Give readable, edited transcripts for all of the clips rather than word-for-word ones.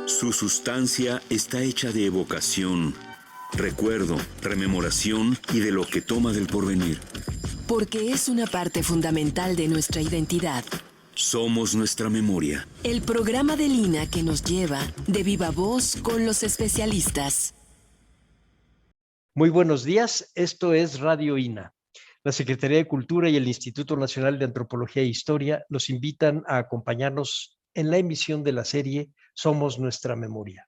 Su sustancia está hecha de evocación, recuerdo, rememoración y de lo que toma del porvenir. Porque es una parte fundamental de nuestra identidad. Somos nuestra memoria. El programa de Lina que nos lleva de viva voz con los especialistas. Muy buenos días, esto es Radio INA. La Secretaría de Cultura y el Instituto Nacional de Antropología e Historia los invitan a acompañarnos en la emisión de la serie Somos Nuestra Memoria.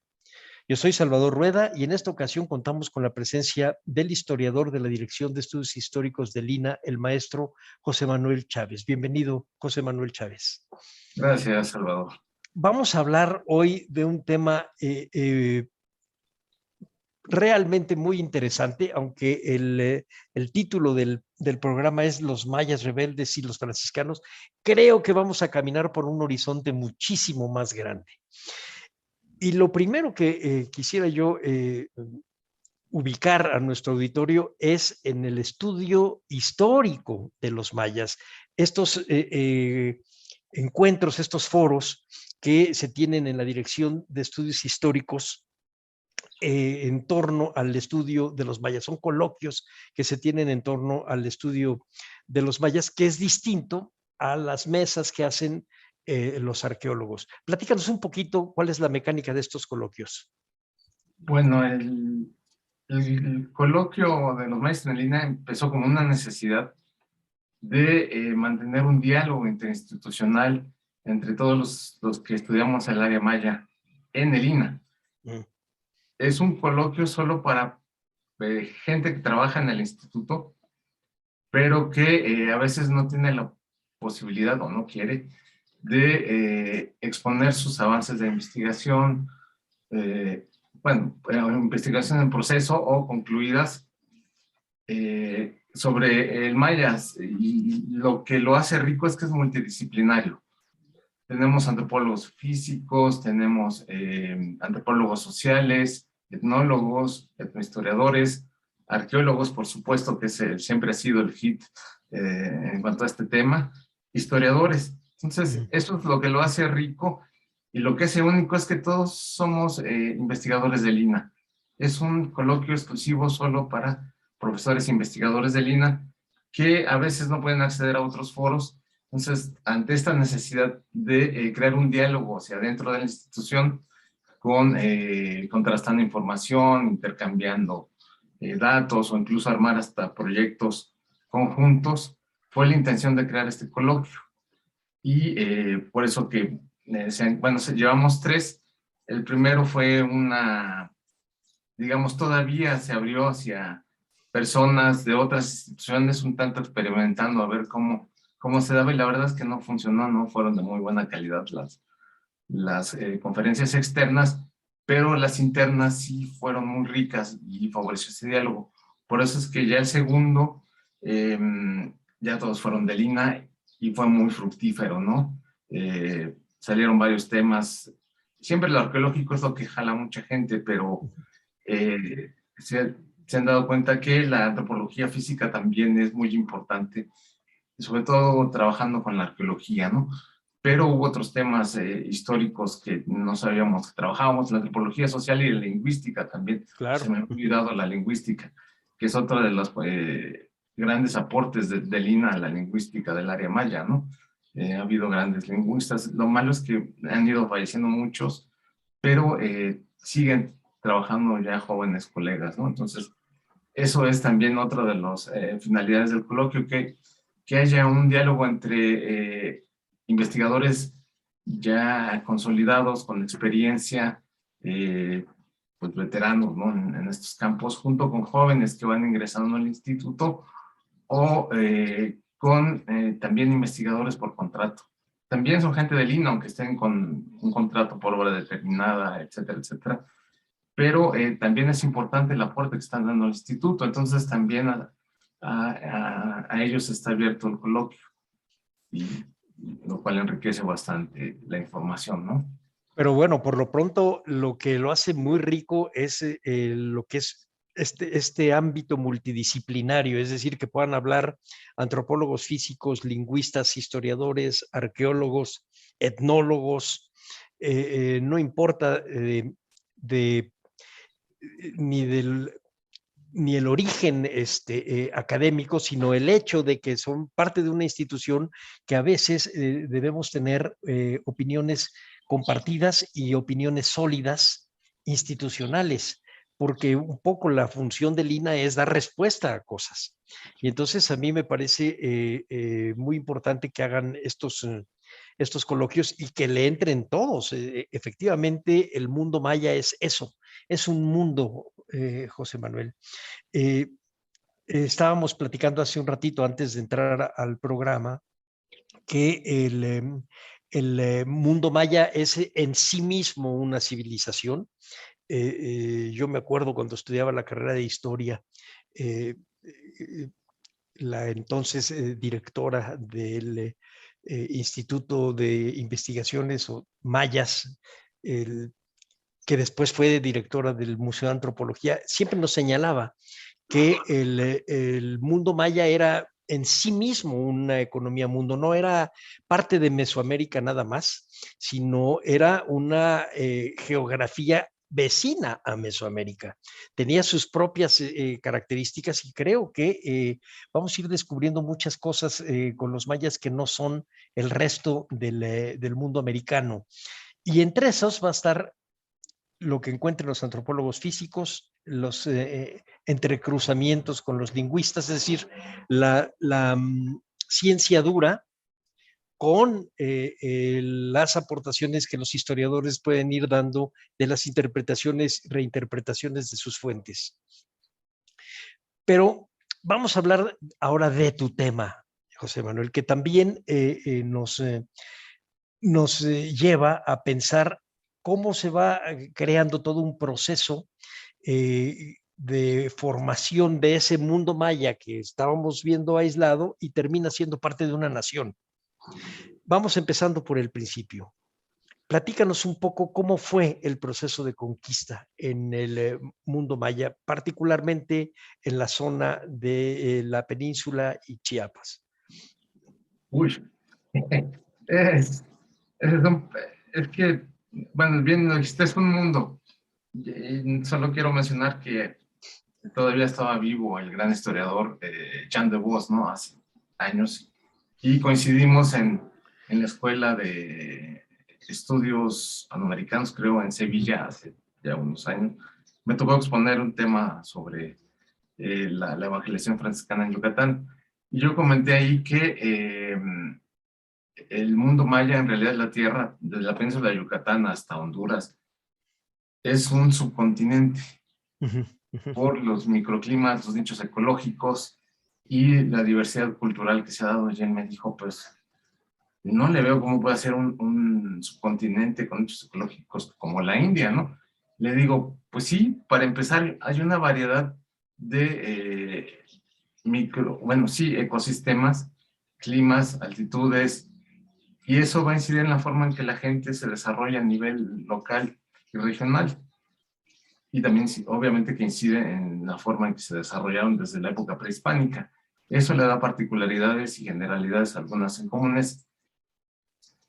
Yo soy Salvador Rueda y en esta ocasión contamos con la presencia del historiador de la Dirección de Estudios Históricos del INA, el maestro José Manuel Chávez. Bienvenido, José Manuel Chávez. Gracias, Salvador. Vamos a hablar hoy de un tema realmente muy interesante, aunque el título del programa es Los mayas rebeldes y los franciscanos. Creo que vamos a caminar por un horizonte muchísimo más grande. Y lo primero que quisiera yo ubicar a nuestro auditorio es en el estudio histórico de los mayas. Estos encuentros, estos foros que se tienen en la Dirección de Estudios Históricos en torno al estudio de los mayas. Son coloquios que se tienen en torno al estudio de los mayas, que es distinto a las mesas que hacen los arqueólogos. Platícanos un poquito cuál es la mecánica de estos coloquios. Bueno, el coloquio de los maestros en línea empezó como una necesidad de mantener un diálogo interinstitucional entre todos los que estudiamos el área maya en el INA. Es un coloquio solo para gente que trabaja en el instituto, pero que a veces no tiene la posibilidad o no quiere de exponer sus avances de investigación, investigación en proceso o concluidas sobre el mayas. Y lo que lo hace rico es que es multidisciplinario. Tenemos antropólogos físicos, tenemos antropólogos sociales, etnólogos, etnohistoriadores, arqueólogos, por supuesto, que siempre ha sido el hit en cuanto a este tema, historiadores. Entonces, eso es lo que lo hace rico, y lo que hace único es que todos somos investigadores del INA. Es un coloquio exclusivo solo para profesores e investigadores del INA, que a veces no pueden acceder a otros foros. Entonces, ante esta necesidad de crear un diálogo hacia dentro de la institución, contrastando información, intercambiando datos o incluso armar hasta proyectos conjuntos, fue la intención de crear este coloquio. Y por eso que, llevamos 3. El primero fue todavía se abrió hacia personas de otras instituciones, un tanto experimentando a ver cómo se daba, y la verdad es que no funcionó, no fueron de muy buena calidad las conferencias externas, pero las internas sí fueron muy ricas y favoreció ese diálogo. Por eso es que ya el segundo, ya todos fueron del INA y fue muy fructífero, ¿no? Salieron varios temas. Siempre lo arqueológico es lo que jala a mucha gente, pero se han dado cuenta que la antropología física también es muy importante, sobre todo trabajando con la arqueología, ¿no? Pero hubo otros temas históricos que no sabíamos que trabajábamos, la antropología social y la lingüística también. Claro. Se me ha olvidado la lingüística, que es otro de los grandes aportes del INA a la lingüística del área maya, ¿no? Ha habido grandes lingüistas. Lo malo es que han ido falleciendo muchos, pero siguen trabajando ya jóvenes colegas, ¿no? Entonces, eso es también otra de las finalidades del coloquio, que haya un diálogo entre investigadores ya consolidados, con experiencia, pues veteranos, ¿no? en estos campos, junto con jóvenes que van ingresando al instituto, o con también investigadores por contrato. También son gente del INA, aunque estén con un contrato por obra determinada, etcétera, etcétera. Pero también es importante el aporte que están dando al instituto. Entonces también a ellos está abierto el coloquio, y lo cual enriquece bastante la información, ¿no? Pero bueno, por lo pronto, lo que lo hace muy rico es lo que es este ámbito multidisciplinario, es decir, que puedan hablar antropólogos físicos, lingüistas, historiadores, arqueólogos, etnólogos, no importa ni ni el origen académico, sino el hecho de que son parte de una institución que a veces debemos tener opiniones compartidas y opiniones sólidas institucionales, porque un poco la función del INA es dar respuesta a cosas. Y entonces a mí me parece muy importante que hagan estos coloquios y que le entren todos. Efectivamente, el mundo maya es eso, es un mundo, José Manuel. Estábamos platicando hace un ratito antes de entrar al programa que el mundo maya es en sí mismo una civilización. Yo me acuerdo cuando estudiaba la carrera de historia, la entonces directora del Instituto de Investigaciones Mayas, que después fue directora del Museo de Antropología, siempre nos señalaba que el mundo maya era en sí mismo una economía mundo, no era parte de Mesoamérica nada más, sino era una geografía vecina a Mesoamérica. Tenía sus propias características y creo que vamos a ir descubriendo muchas cosas con los mayas que no son el resto del mundo americano. Y entre esos va a estar lo que encuentren los antropólogos físicos, los entrecruzamientos con los lingüistas, es decir, la ciencia dura con las aportaciones que los historiadores pueden ir dando de las interpretaciones, reinterpretaciones de sus fuentes. Pero vamos a hablar ahora de tu tema, José Manuel, que también nos lleva a pensar cómo se va creando todo un proceso de formación de ese mundo maya que estábamos viendo aislado y termina siendo parte de una nación. Vamos empezando por el principio. Platícanos un poco cómo fue el proceso de conquista en el mundo maya, particularmente en la zona de la península y Chiapas. Uy, es, es que, bueno, bien lo dijiste, es un mundo. Solo quiero mencionar que todavía estaba vivo el gran historiador Jean de Vos, ¿no? Hace años. Y coincidimos en la Escuela de Estudios Panamericanos, creo, en Sevilla, hace ya unos años. Me tocó exponer un tema sobre la evangelización franciscana en Yucatán. Y yo comenté ahí que el mundo maya, en realidad la tierra, desde la península de Yucatán hasta Honduras, es un subcontinente por los microclimas, los nichos ecológicos y la diversidad cultural que se ha dado. Y él me dijo, pues, no le veo cómo puede ser un subcontinente con nichos ecológicos como la India, ¿no? Le digo, pues sí, para empezar, hay una variedad de ecosistemas, climas, altitudes, y eso va a incidir en la forma en que la gente se desarrolla a nivel local y regional. Y también, obviamente, que incide en la forma en que se desarrollaron desde la época prehispánica. Eso le da particularidades y generalidades, algunas en comunes.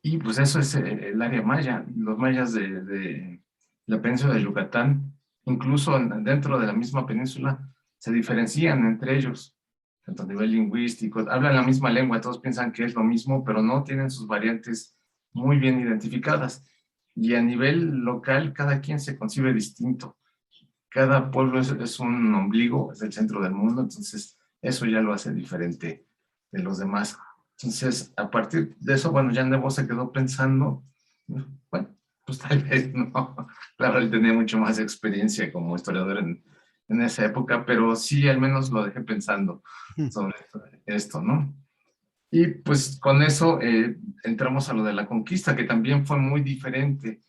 Y pues eso es el área maya. Los mayas de la península de Yucatán, incluso dentro de la misma península, se diferencian entre ellos, tanto a nivel lingüístico. Hablan la misma lengua, todos piensan que es lo mismo, pero no, tienen sus variantes muy bien identificadas. Y a nivel local, cada quien se concibe distinto. Cada pueblo es un ombligo, es el centro del mundo, entonces eso ya lo hace diferente de los demás. Entonces, a partir de eso, bueno, Jean de Vos se quedó pensando, bueno, pues tal vez no, claro, él tenía mucho más experiencia como historiador en esa época, pero sí, al menos lo dejé pensando sobre esto, ¿no? Y pues con eso entramos a lo de la conquista, que también fue muy diferente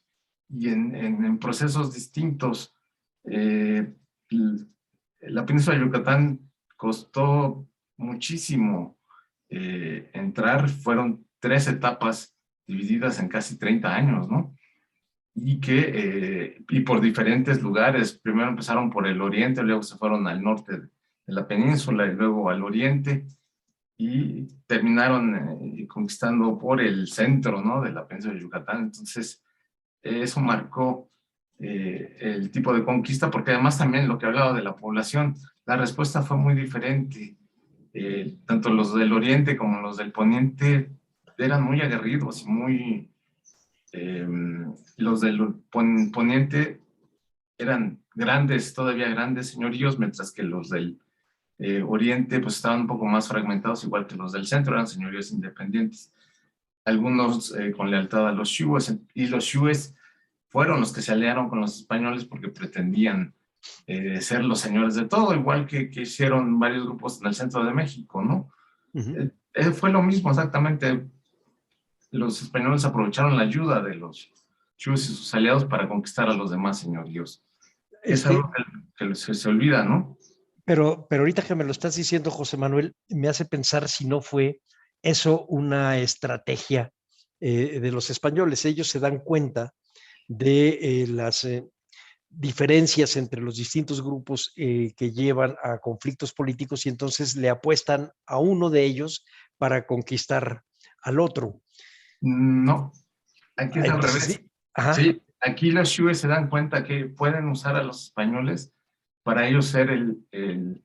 y en procesos distintos. La península de Yucatán costó muchísimo entrar, fueron 3 etapas divididas en casi 30 años, ¿no? Y por diferentes lugares. Primero empezaron por el oriente, luego se fueron al norte de la península y luego al oriente, y terminaron conquistando por el centro, ¿no?, de la península de Yucatán. Entonces, eso marcó el tipo de conquista, porque además también lo que hablaba de la población, la respuesta fue muy diferente. Tanto los del oriente como los del poniente eran muy aguerridos y muy... los del poniente eran grandes, todavía grandes señoríos, mientras que los del oriente pues estaban un poco más fragmentados, igual que los del centro, eran señoríos independientes. Algunos con lealtad a los shues, y los shues fueron los que se aliaron con los españoles porque pretendían ser los señores de todo, igual que hicieron varios grupos en el centro de México, ¿no? Fue lo mismo exactamente. Los españoles aprovecharon la ayuda de los shues y sus aliados para conquistar a los demás señoríos. Es algo que se olvida, ¿no? Pero ahorita que me lo estás diciendo, José Manuel, me hace pensar si no fue eso una estrategia de los españoles. Ellos se dan cuenta de las diferencias entre los distintos grupos que llevan a conflictos políticos y entonces le apuestan a uno de ellos para conquistar al otro. No, aquí es al revés. Sí, ajá. Sí, aquí los shues se dan cuenta que pueden usar a los españoles para ellos ser el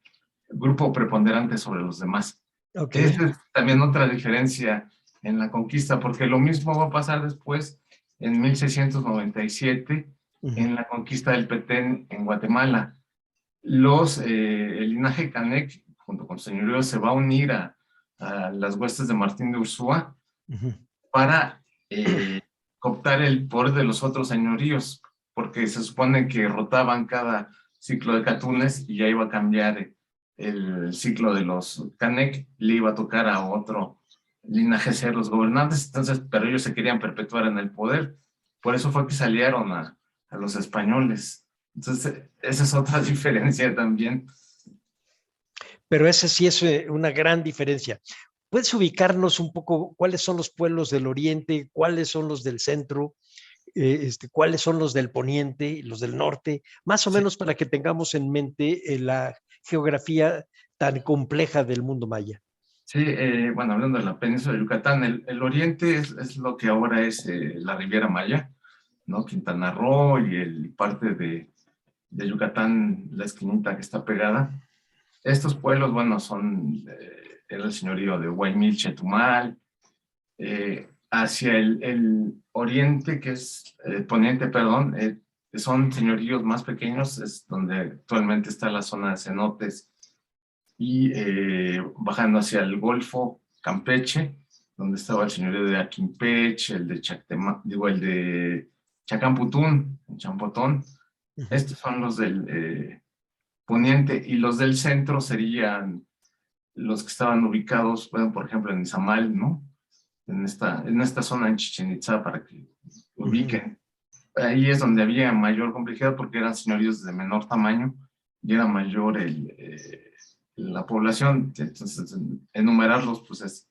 grupo preponderante sobre los demás. Okay. Esa es también otra diferencia en la conquista, porque lo mismo va a pasar después en 1697 en la conquista del Petén en Guatemala. El linaje Canec, junto con señorío, se va a unir a las huestes de Martín de Ursúa para cooptar el poder de los otros señoríos, porque se supone que rotaban cada ciclo de Catunes y ya iba a cambiar el ciclo de los Canec, le iba a tocar a otro linaje ser los gobernantes, entonces, pero ellos se querían perpetuar en el poder. Por eso fue que se aliaron a los españoles. Entonces, esa es otra diferencia también. Pero esa sí es una gran diferencia. ¿Puedes ubicarnos un poco cuáles son los pueblos del oriente, cuáles son los del centro, cuáles son los del poniente y los del norte? Más o menos para que tengamos en mente la geografía tan compleja del mundo maya. Sí, bueno, hablando de la península de Yucatán, el oriente es lo que ahora es la Riviera Maya, ¿no? Quintana Roo y parte de Yucatán, la esquinita que está pegada. Estos pueblos, bueno, era el señorío de Huaymil, Chetumal, hacia el oriente, que es poniente, perdón, son señoríos más pequeños, es donde actualmente está la zona de cenotes, y bajando hacia el Golfo, Campeche, donde estaba el señorío de Aquimpeche, el de Chacamputún, en Champotón. Estos son los del poniente, y los del centro serían los que estaban ubicados, bueno, por ejemplo, en Izamal, ¿no? En esta zona en Chichén Itzá, para que ubiquen. Ahí es donde había mayor complejidad porque eran señoríos de menor tamaño y era mayor la población. Entonces, enumerarlos pues es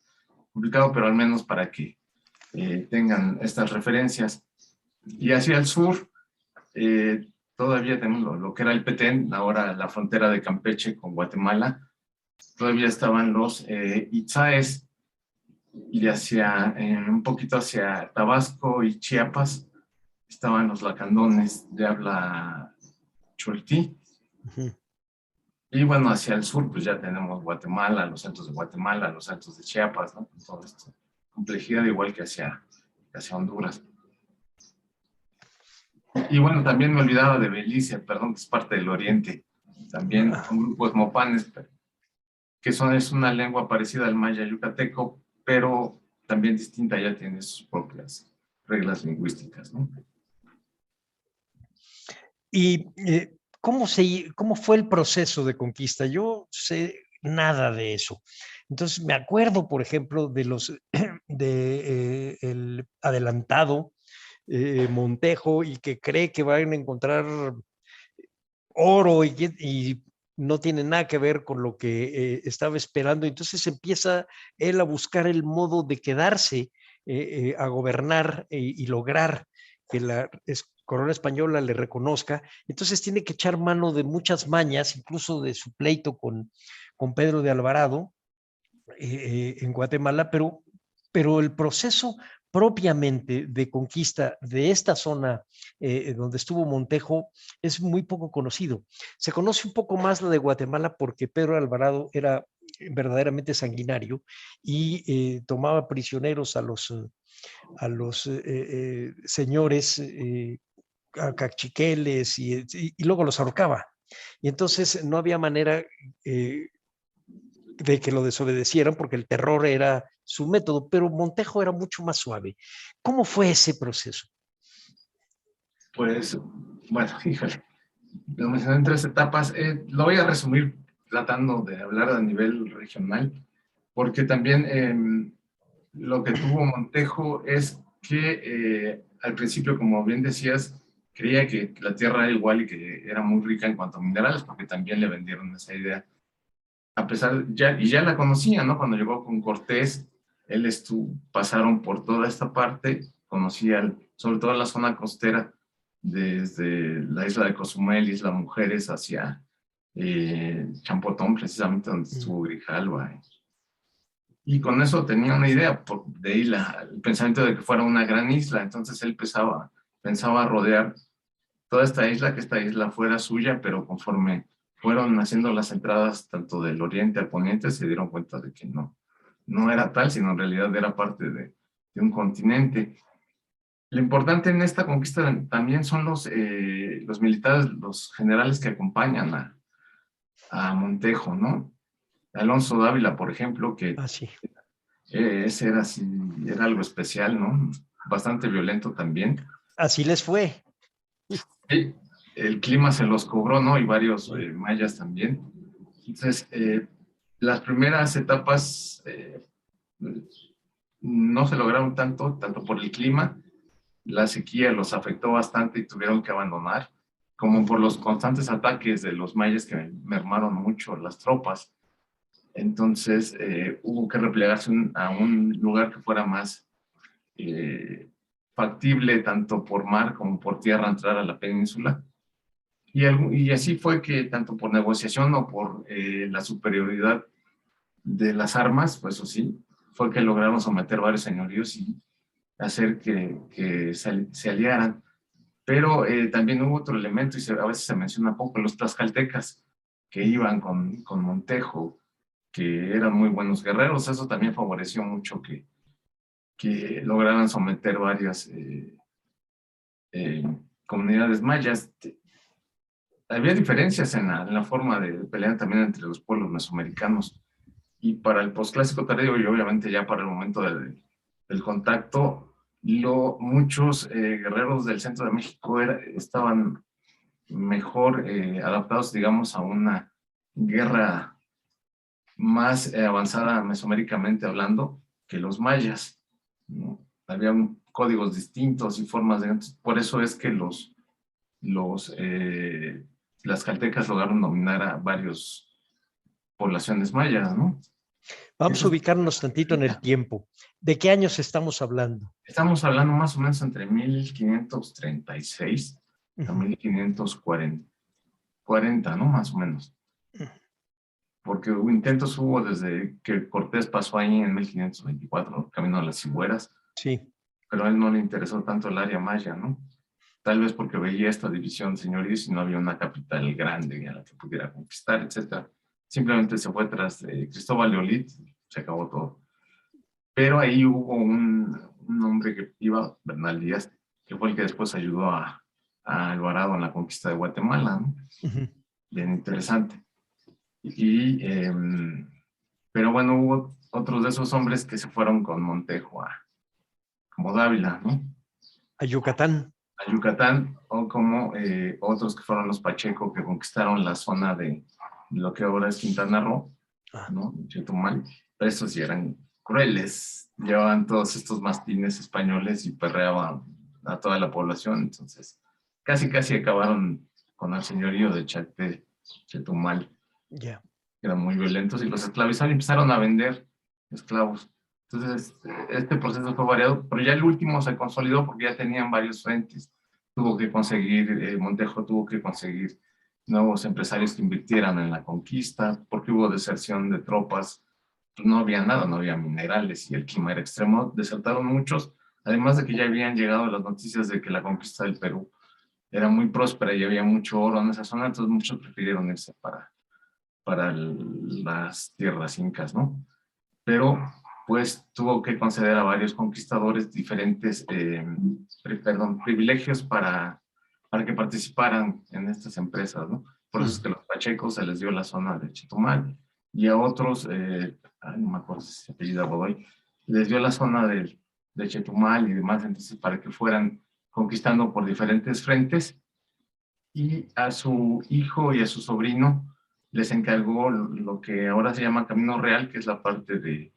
complicado, pero al menos para que tengan estas referencias. Y hacia el sur, todavía tenemos lo que era el Petén, ahora la frontera de Campeche con Guatemala. Todavía estaban los Itzáes, y un poquito hacia Tabasco y Chiapas estaban los lacandones de habla choltí. Y bueno, hacia el sur pues ya tenemos Guatemala, los altos de Guatemala, los altos de Chiapas, ¿no? Toda esta complejidad, igual que hacia Honduras. Y bueno, también me olvidaba de Belice, perdón, que es parte del oriente. También un grupo de mopanes, que es una lengua parecida al maya yucateco, pero también distinta, ya tiene sus propias reglas lingüísticas, ¿no? ¿Y cómo fue el proceso de conquista? Yo sé nada de eso. Entonces me acuerdo, por ejemplo, el adelantado Montejo, y que cree que van a encontrar oro y no tiene nada que ver con lo que estaba esperando. Entonces empieza él a buscar el modo de quedarse a gobernar y lograr que la corona española le reconozca. Entonces tiene que echar mano de muchas mañas, incluso de su pleito con Pedro de Alvarado en Guatemala, pero el proceso propiamente de conquista de esta zona donde estuvo Montejo es muy poco conocido. Se conoce un poco más la de Guatemala porque Pedro Alvarado era verdaderamente sanguinario y tomaba prisioneros a los señores cachiqueles y luego los ahorcaba. Y entonces no había manera de que lo desobedecieran porque el terror era su método, pero Montejo era mucho más suave. ¿Cómo fue ese proceso? Pues, bueno, híjole, lo mencioné en 3 etapas. Lo voy a resumir tratando de hablar a nivel regional, porque también lo que tuvo Montejo es que al principio, como bien decías, creía que la tierra era igual y que era muy rica en cuanto a minerales, porque también le vendieron esa idea. A pesar, ya la conocía, ¿no? Cuando llegó con Cortés, pasaron por toda esta parte, conocían sobre todo la zona costera, desde la isla de Cozumel, Isla Mujeres, hacia Champotón, precisamente donde estuvo Grijalva. Y con eso tenía una idea, de ahí el pensamiento de que fuera una gran isla. Entonces él pensaba rodear toda esta isla, que esta isla fuera suya, pero conforme fueron haciendo las entradas tanto del oriente al poniente, se dieron cuenta de que no era tal, sino en realidad era parte de un continente. Lo importante en esta conquista también son los militares, los generales que acompañan a Montejo, ¿no? Alonso Dávila, por ejemplo, que Sí. ese era algo especial, ¿no? Bastante violento también. Así les fue. Sí, el clima se los cobró, ¿no? Y varios mayas también. Entonces, las primeras etapas no se lograron tanto por el clima. La sequía los afectó bastante y tuvieron que abandonar, como por los constantes ataques de los mayas que mermaron mucho las tropas. Entonces, hubo que replegarse a un lugar que fuera más factible, tanto por mar como por tierra, entrar a la península. Y así fue que, tanto por negociación o por la superioridad de las armas, pues sí, fue que lograron someter varios señoríos y hacer que se aliaran. Pero también hubo otro elemento, y a veces se menciona poco, los tlaxcaltecas, que iban con Montejo, que eran muy buenos guerreros. Eso también favoreció mucho que lograran someter varias comunidades mayas. Había diferencias en la forma de pelear también entre los pueblos mesoamericanos. Y para el posclásico tardío, y obviamente ya para el momento del contacto, muchos guerreros del centro de México estaban mejor adaptados, digamos, a una guerra más avanzada mesoaméricamente hablando que los mayas, ¿no? Habían códigos distintos y formas de... Por eso es que las caltecas lograron dominar a varias poblaciones mayas, ¿no? Vamos a ubicarnos tantito en el tiempo. ¿De qué años estamos hablando? Estamos hablando más o menos entre 1536 a 1540, ¿no? Más o menos. Porque intentos hubo desde que Cortés pasó ahí en 1524, camino a las Cigüeras. Sí. Pero a él no le interesó tanto el área maya, ¿no? Tal vez porque veía esta división de señoríos y no había una capital grande a la que pudiera conquistar, etc. Simplemente se fue tras Cristóbal de Olid, se acabó todo. Pero ahí hubo un hombre que iba, Bernal Díaz, que fue el que después ayudó a Alvarado en la conquista de Guatemala, ¿no? Bien interesante. Pero bueno, hubo otros de esos hombres que se fueron con Montejo como Dávila, ¿no? A Yucatán. A Yucatán, o como otros que fueron los Pacheco, que conquistaron la zona de lo que ahora es Quintana Roo, ¿no? Chetumal. Pero estos sí eran crueles, llevaban todos estos mastines españoles y perreaban a toda la población. Entonces casi acabaron con el señorío de Chetumal. Yeah. Eran muy violentos y los esclavizaron y empezaron a vender esclavos. Entonces, este proceso fue variado, pero ya el último se consolidó porque ya tenían varios frentes. Montejo tuvo que conseguir nuevos empresarios que invirtieran en la conquista, porque hubo deserción de tropas. No había nada, no había minerales y el clima era extremo. Desertaron muchos, además de que ya habían llegado las noticias de que la conquista del Perú era muy próspera y había mucho oro en esa zona, entonces muchos prefirieron irse para las tierras incas, ¿no? Pero pues tuvo que conceder a varios conquistadores diferentes privilegios para que participaran en estas empresas, ¿no? Por eso es que a los pachecos se les dio la zona de Chetumal y a otros, no me acuerdo si se apellida Godoy, les dio la zona de Chetumal y demás, entonces para que fueran conquistando por diferentes frentes, y a su hijo y a su sobrino les encargó lo que ahora se llama Camino Real, que es la parte de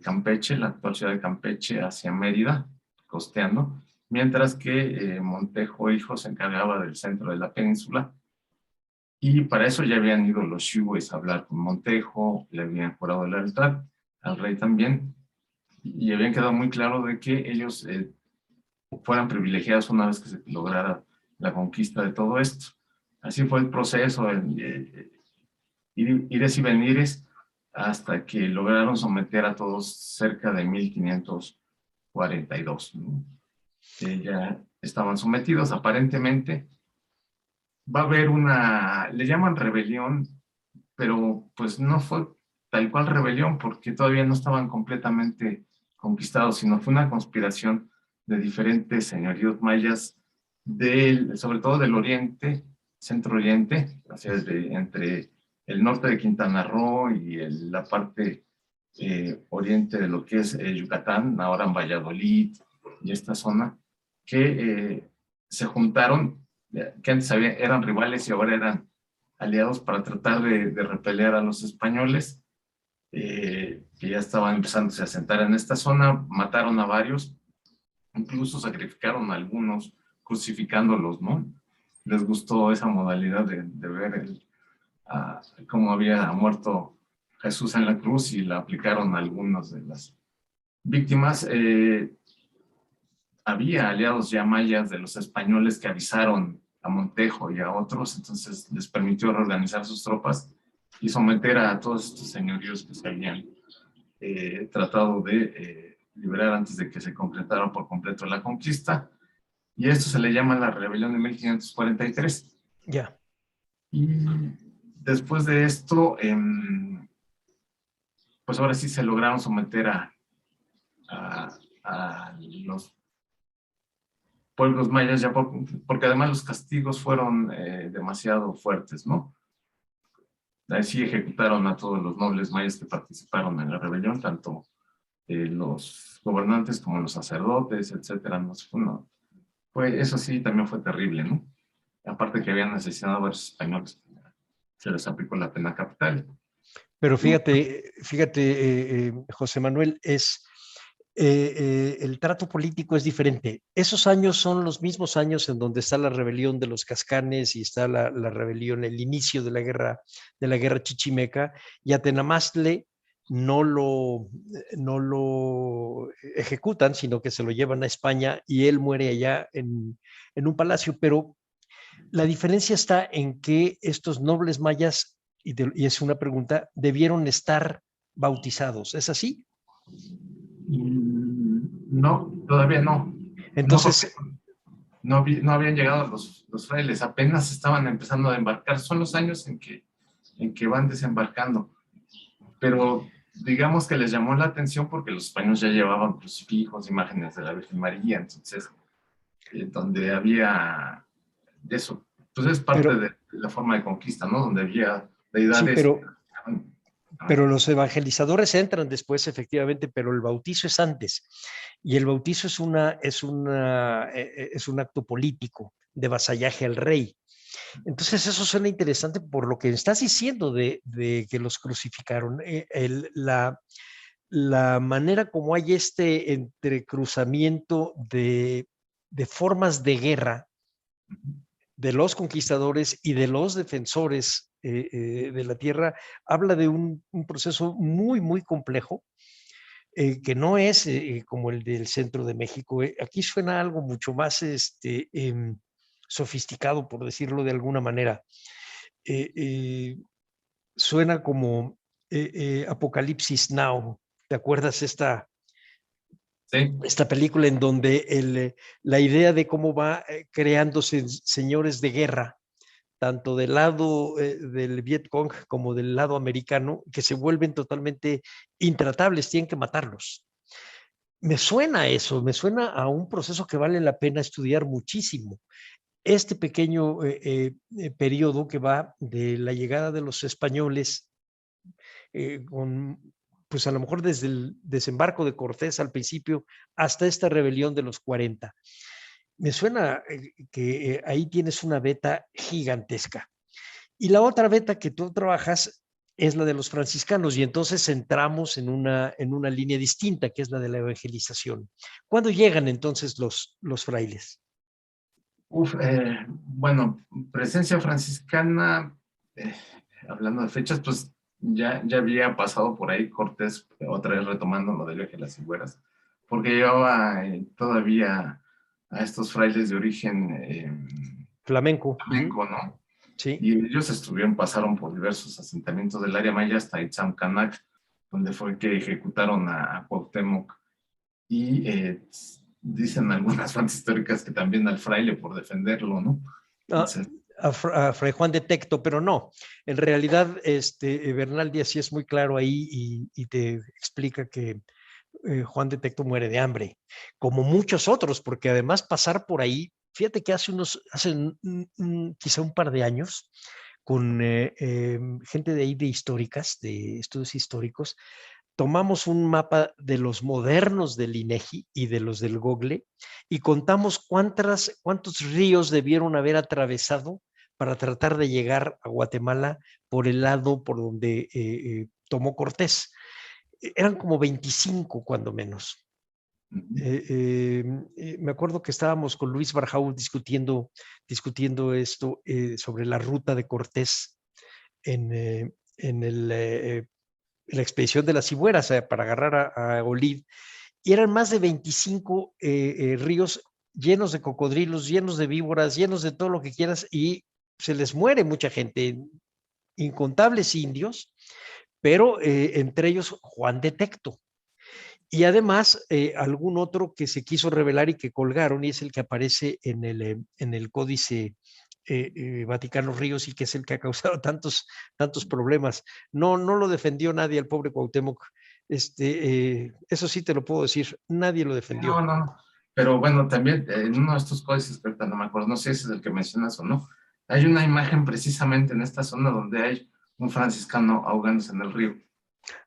Campeche, la actual ciudad de Campeche, hacia Mérida, costeando, mientras que Montejo hijo se encargaba del centro de la península, y para eso ya habían ido los Xiúes a hablar con Montejo, le habían jurado lealtad al rey también, y habían quedado muy claro de que ellos fueran privilegiados una vez que se lograra la conquista de todo esto. Así fue el proceso, ires y venires, hasta que lograron someter a todos cerca de 1542, ¿no? Ya estaban sometidos, aparentemente. Va a haber le llaman rebelión, pero pues no fue tal cual rebelión, porque todavía no estaban completamente conquistados, sino fue una conspiración de diferentes señoríos mayas, sobre todo del oriente, centro oriente, o sea, entre el norte de Quintana Roo y la parte oriente de lo que es Yucatán, ahora en Valladolid y esta zona, que se juntaron, que antes eran rivales y ahora eran aliados para tratar de repeler a los españoles, que ya estaban empezándose a asentar en esta zona. Mataron a varios, incluso sacrificaron a algunos, crucificándolos, ¿no? Les gustó esa modalidad de ver cómo había muerto Jesús en la cruz, y la aplicaron a algunas de las víctimas. Había aliados ya mayas de los españoles que avisaron a Montejo y a otros, entonces les permitió reorganizar sus tropas y someter a todos estos señoríos que se habían tratado de liberar antes de que se concretara por completo la conquista. Y esto se le llama la rebelión de 1543. Ya. Y después de esto, pues ahora sí se lograron someter a los pueblos mayas, ya porque además los castigos fueron demasiado fuertes, ¿no? Así ejecutaron a todos los nobles mayas que participaron en la rebelión, tanto los gobernantes como los sacerdotes, etcétera. Eso sí, también fue terrible, ¿no? Aparte que habían asesinado a varios españoles, se les aplicó la pena capital. Pero fíjate, José Manuel, el trato político es diferente. Esos años son los mismos años en donde está la rebelión de los Cascanes y está la rebelión, el inicio de la guerra chichimeca, y a Tenamaztle no lo ejecutan, sino que se lo llevan a España y él muere allá en un palacio. Pero la diferencia está en que estos nobles mayas, y es una pregunta, debieron estar bautizados. ¿Es así? No, todavía no. Entonces, no habían llegado los frailes, apenas estaban empezando a embarcar. Son los años en que van desembarcando. Pero digamos que les llamó la atención porque los españoles ya llevaban crucifijos, imágenes de la Virgen María, entonces, donde había eso. Pues es parte de la forma de conquista, ¿no? Donde había deidades. Sí, pero los evangelizadores entran después, efectivamente, pero el bautizo es antes. Y el bautizo es un acto político de vasallaje al rey. Entonces eso suena interesante por lo que estás diciendo de que los crucificaron. La manera como hay este entrecruzamiento de formas de guerra de los conquistadores y de los defensores de la tierra habla de un proceso muy, muy complejo, que no es como el del centro de México. Aquí suena algo mucho más sofisticado, por decirlo de alguna manera. Suena como Apocalipsis Now. ¿Te acuerdas Sí, esta película en donde la idea de cómo va creándose señores de guerra, tanto del lado del Vietcong como del lado americano, que se vuelven totalmente intratables, tienen que matarlos. Me suena eso, me suena a un proceso que vale la pena estudiar muchísimo. Este pequeño periodo que va de la llegada de los españoles con, pues a lo mejor desde el desembarco de Cortés al principio hasta esta rebelión de los 40. Me suena que ahí tienes una beta gigantesca. Y la otra beta que tú trabajas es la de los franciscanos y entonces entramos en una línea distinta, que es la de la evangelización. ¿Cuándo llegan entonces los frailes? Bueno, presencia franciscana, eh, hablando de fechas, pues ya había pasado por ahí Cortés, otra vez retomando lo del viaje a las Cigüeras, porque llevaba todavía a estos frailes de origen Flamenco. flamenco, ¿no? Sí. Y ellos pasaron por diversos asentamientos del área maya hasta Itzamcanac, donde fue que ejecutaron a Cuauhtémoc. Y dicen algunas fuentes históricas que también al fraile por defenderlo, ¿no? Entonces, A Fray Juan de Tecto, pero no. En realidad, Bernal Díaz sí es muy claro ahí y te explica que Juan de Tecto muere de hambre, como muchos otros, porque además pasar por ahí, fíjate que hace quizá un par de años, con gente de ahí de históricas, de estudios históricos, tomamos un mapa de los modernos del INEGI y de los del Google y contamos cuántos ríos debieron haber atravesado para tratar de llegar a Guatemala por el lado por donde tomó Cortés. Eran como 25 cuando menos. Me acuerdo que estábamos con Luis Barjau discutiendo esto sobre la ruta de Cortés en la expedición de las Cibueras para agarrar a Olid, y eran más de 25 ríos llenos de cocodrilos, llenos de víboras, llenos de todo lo que quieras, y se les muere mucha gente, incontables indios, pero entre ellos Juan de Tecto. Y además algún otro que se quiso revelar y que colgaron, y es el que aparece en el códice Vaticano Ríos y que es el que ha causado tantos problemas. No lo defendió nadie al pobre Cuauhtémoc. Eso sí te lo puedo decir, nadie lo defendió. no. Pero bueno, también en uno de estos códices, que ahorita no me acuerdo, no sé si es el que mencionas o no, hay una imagen precisamente en esta zona donde hay un franciscano ahogándose en el río.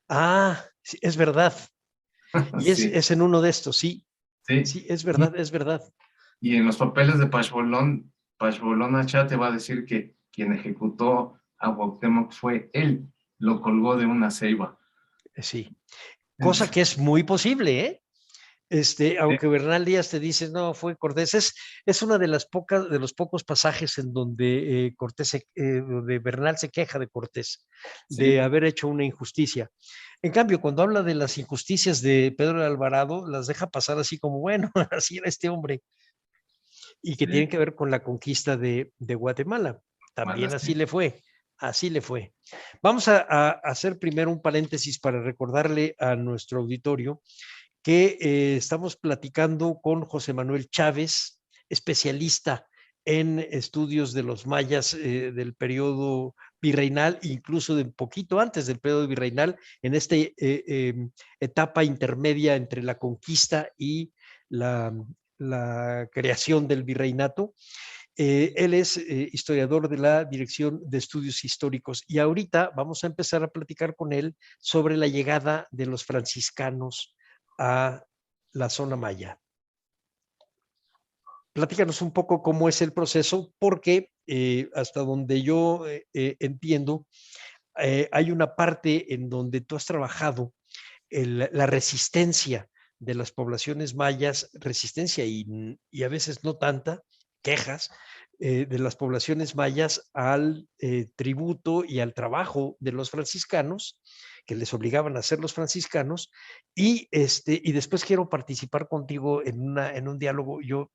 Ah, sí, es verdad. Y Sí, es en uno de estos, sí. sí. Sí, es verdad, es verdad. Y en los papeles de Pashbolón Acha te va a decir que quien ejecutó a Cuauhtémoc fue él, lo colgó de una ceiba. Sí. Cosa que es muy posible, ¿eh? Aunque Bernal Díaz te dice, no, fue Cortés, es una de de los pocos pasajes en donde donde Bernal se queja de Cortés, Sí, de haber hecho una injusticia. En cambio, cuando habla de las injusticias de Pedro de Alvarado, las deja pasar así como, bueno, así era este hombre, y que tienen sí, que ver con la conquista de Guatemala. También malas, así sí. le fue. Así le fue. Vamos a hacer primero un paréntesis para recordarle a nuestro auditorio que estamos platicando con José Manuel Chávez, especialista en estudios de los mayas del periodo virreinal, incluso de un poquito antes del periodo virreinal, en esta etapa intermedia entre la conquista y la creación del virreinato. Él es historiador de la Dirección de Estudios Históricos y ahorita vamos a empezar a platicar con él sobre la llegada de los franciscanos a la zona maya. Platícanos un poco cómo es el proceso, porque hasta donde yo entiendo, hay una parte en donde tú has trabajado la resistencia de las poblaciones mayas, resistencia y a veces no tanta, quejas de las poblaciones mayas al tributo y al trabajo de los franciscanos, que les obligaban a ser los franciscanos, y después quiero participar contigo en un diálogo, yo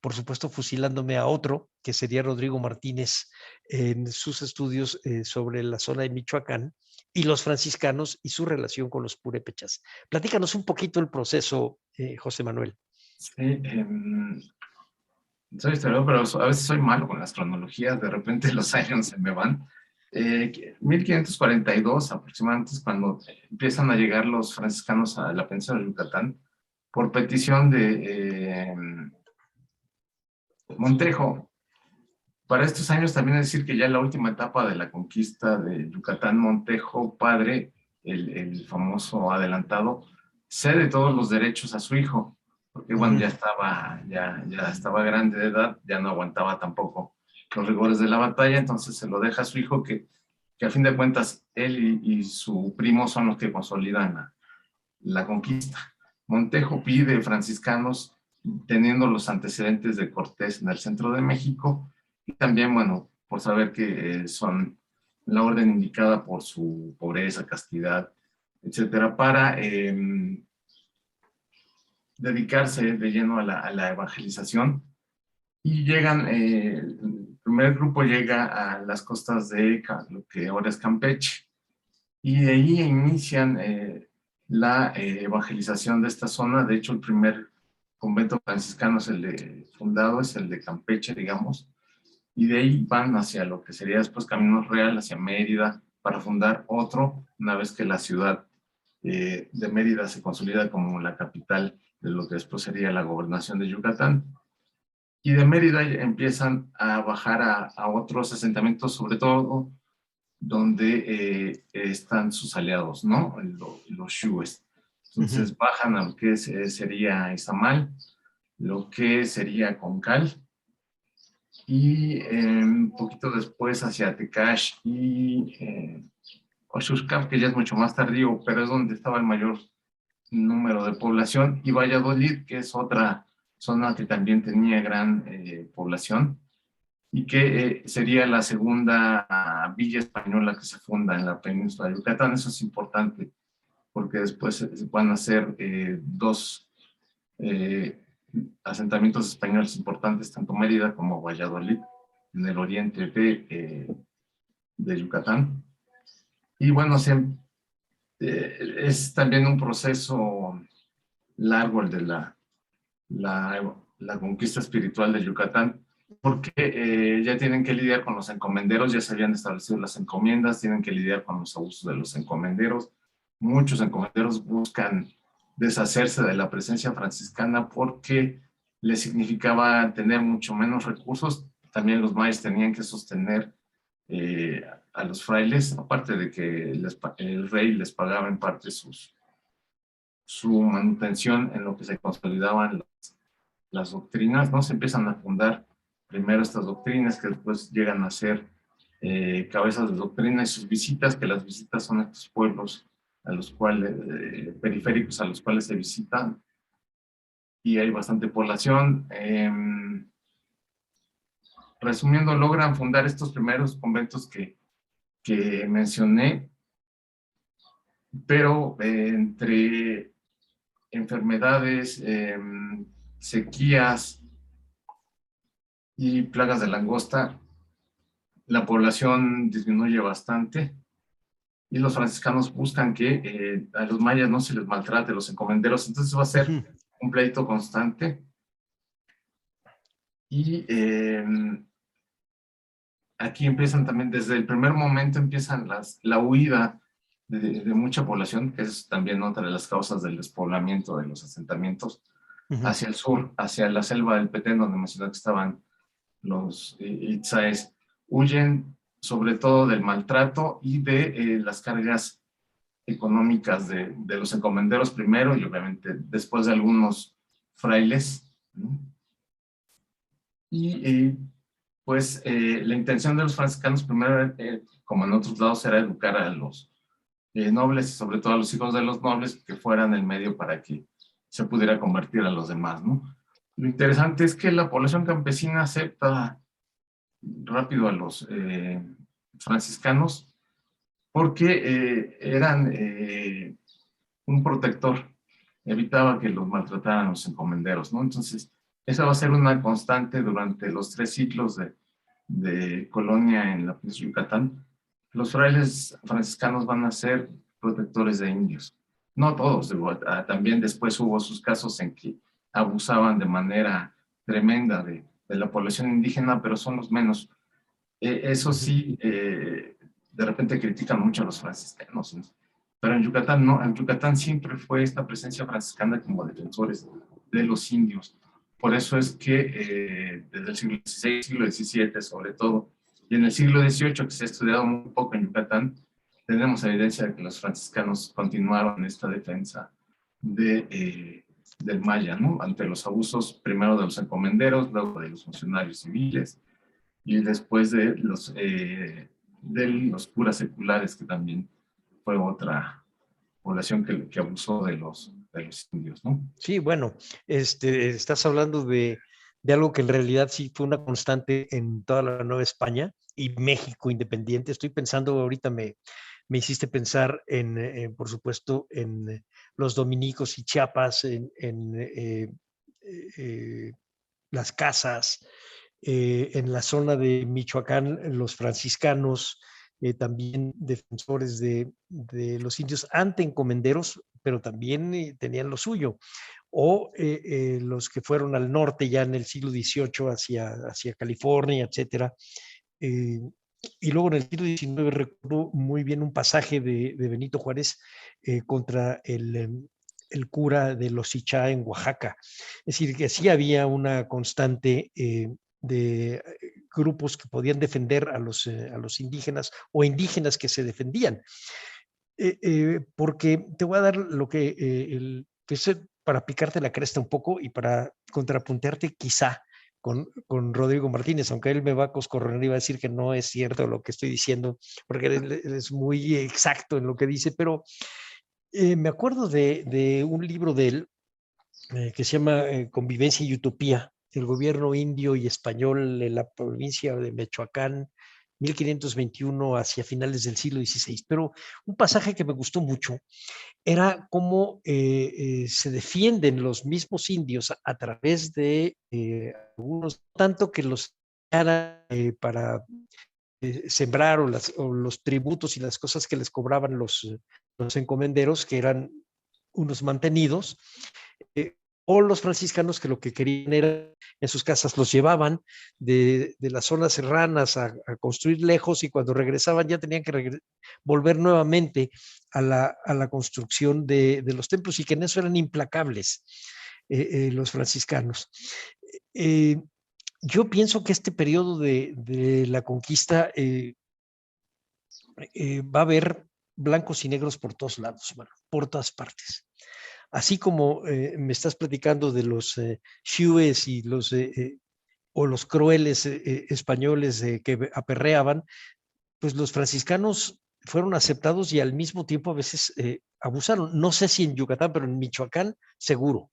por supuesto fusilándome a otro, que sería Rodrigo Martínez, en sus estudios sobre la zona de Michoacán, y los franciscanos y su relación con los purépechas. Platícanos un poquito el proceso, José Manuel. Sí, soy historiador, pero a veces soy malo con las cronologías, de repente los años se me van. 1542 aproximadamente es cuando empiezan a llegar los franciscanos a la península de Yucatán por petición de Montejo. Para estos años también es decir que ya en la última etapa de la conquista de Yucatán, Montejo, padre, el famoso adelantado, cede todos los derechos a su hijo, porque bueno, ya estaba grande de edad, ya no aguantaba tampoco los rigores de la batalla, entonces se lo deja a su hijo que a fin de cuentas él y su primo son los que consolidan la conquista. Montejo pide franciscanos teniendo los antecedentes de Cortés en el centro de México y también, bueno, por saber que son la orden indicada por su pobreza, castidad, etcétera, para dedicarse de lleno a la evangelización. Y llegan, el primer grupo llega a las costas de lo que ahora es Campeche, y de ahí inician la evangelización de esta zona. De hecho, el primer convento franciscano fundado es el de Campeche, digamos, y de ahí van hacia lo que sería después Camino Real, hacia Mérida, para fundar otro, una vez que la ciudad de Mérida se consolida como la capital de lo que después sería la gobernación de Yucatán. Y de Mérida empiezan a bajar a otros asentamientos, sobre todo donde están sus aliados, ¿no? Los Shues. Entonces bajan a lo que sería Izamal, lo que sería Concal, y un poquito después hacia Tecash y Oxuscap, que ya es mucho más tardío, pero es donde estaba el mayor número de población, y Valladolid, que es otra zona que también tenía gran población, y que sería la segunda villa española que se funda en la península de Yucatán. Eso es importante, porque después van a ser dos asentamientos españoles importantes, tanto Mérida como Valladolid, en el oriente de Yucatán. Y bueno, es también un proceso largo el de la conquista espiritual de Yucatán, porque ya tienen que lidiar con los encomenderos, ya se habían establecido las encomiendas, tienen que lidiar con los abusos de los encomenderos. Muchos encomenderos buscan deshacerse de la presencia franciscana porque les significaba tener mucho menos recursos. También los mayas tenían que sostener a los frailes, aparte de que el rey les pagaba en parte su manutención en lo que se consolidaban las doctrinas, ¿no? Se empiezan a fundar primero estas doctrinas que después llegan a ser cabezas de doctrina, y sus visitas, que las visitas son estos pueblos a los cuales, periféricos a los cuales se visitan, y hay bastante población. Resumiendo, logran fundar estos primeros conventos que mencioné, pero entre enfermedades, sequías y plagas de langosta, la población disminuye bastante, y los franciscanos buscan que a los mayas no se les maltrate, los encomenderos. Entonces va a ser un pleito constante. Y aquí empiezan también, desde el primer momento empiezan la huida de mucha población, que es también otra de las causas del despoblamiento de los asentamientos, hacia el sur, hacia la selva del Petén, donde mencioné que estaban los Itzaes. Huyen sobre todo del maltrato y de las cargas económicas de los encomenderos primero, y obviamente después de algunos frailes, ¿no? Y pues la intención de los franciscanos primero, como en otros lados, era educar a los nobles, y sobre todo a los hijos de los nobles, que fueran el medio para que se pudiera convertir a los demás, ¿no? Lo interesante es que la población campesina acepta rápido a los franciscanos, porque eran un protector, evitaba que los maltrataran los encomenderos, ¿no? Entonces, esa va a ser una constante durante los 3 ciclos de colonia en la península de Yucatán, los frailes franciscanos van a ser protectores de indios. No todos, también después hubo sus casos en que abusaban de manera tremenda de la población indígena, pero son los menos. Eso sí, de repente critican mucho a los franciscanos, ¿no? Pero en Yucatán no, en Yucatán siempre fue esta presencia franciscana como defensores de los indios. Por eso es que desde el siglo XVI, siglo XVII sobre todo, y en el siglo XVIII, que se ha estudiado muy poco en Yucatán, tenemos evidencia de que los franciscanos continuaron esta defensa del maya, ¿no? Ante los abusos primero de los encomenderos, luego de los funcionarios civiles, y después de los curas seculares, que también fue otra población que abusó de los indios, ¿no? Sí, bueno, estás hablando de algo que en realidad sí fue una constante en toda la Nueva España y México independiente. Estoy pensando, ahorita me hiciste pensar por supuesto, en los dominicos y Chiapas, en las casas, en la zona de Michoacán, los franciscanos, también defensores de los indios ante encomenderos, pero también tenían lo suyo. O los que fueron al norte ya en el siglo XVIII hacia California, etcétera. Y luego en el siglo XIX recuerdo muy bien un pasaje de Benito Juárez contra el cura de los Ichá en Oaxaca. Es decir, que sí había una constante de grupos que podían defender a los indígenas o indígenas que se defendían. Porque te voy a dar lo que, para picarte la cresta un poco y para contrapuntearte quizá con Rodrigo Martínez, aunque él me va a coscorronear y va a decir que no es cierto lo que estoy diciendo, porque él es muy exacto en lo que dice, pero me acuerdo de un libro de él que se llama Convivencia y Utopía, el gobierno indio y español en la provincia de Michoacán, 1521 hacia finales del siglo XVI. Pero un pasaje que me gustó mucho era cómo se defienden los mismos indios a través de algunos, tanto que los para sembrar o los tributos y las cosas que les cobraban los encomenderos, que eran unos mantenidos, o los franciscanos que lo que querían era en sus casas, los llevaban de las zonas serranas a construir lejos y cuando regresaban ya tenían que volver nuevamente a la construcción de los templos y que en eso eran implacables los franciscanos. Yo pienso que este periodo de la conquista va a haber blancos y negros por todos lados, bueno, por todas partes. Así como me estás platicando de los xiúes y o los crueles españoles que aperreaban, pues los franciscanos fueron aceptados y al mismo tiempo a veces abusaron. No sé si en Yucatán, pero en Michoacán seguro.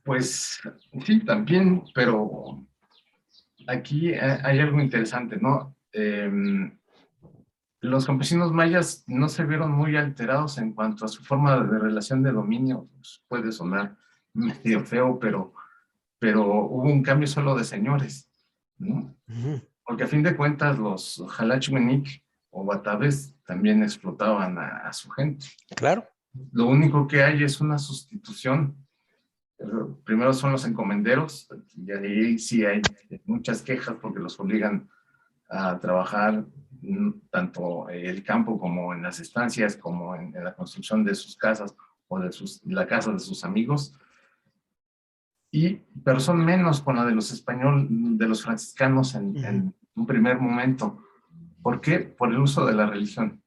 Pues sí, también, pero aquí hay algo interesante, ¿no? Los campesinos mayas no se vieron muy alterados en cuanto a su forma de relación de dominio. Pues puede sonar medio feo, pero hubo un cambio solo de señores, ¿no? Porque a fin de cuentas los Jalachmenik o Batabes también explotaban a su gente. Claro. Lo único que hay es una sustitución. Primero son los encomenderos, y ahí sí hay muchas quejas porque los obligan a trabajar tanto el campo como en las estancias, como en la construcción de sus casas o de la casa de sus amigos. Pero son menos con la de los españoles, de los franciscanos en un primer momento. ¿Por qué? Por el uso de la religión.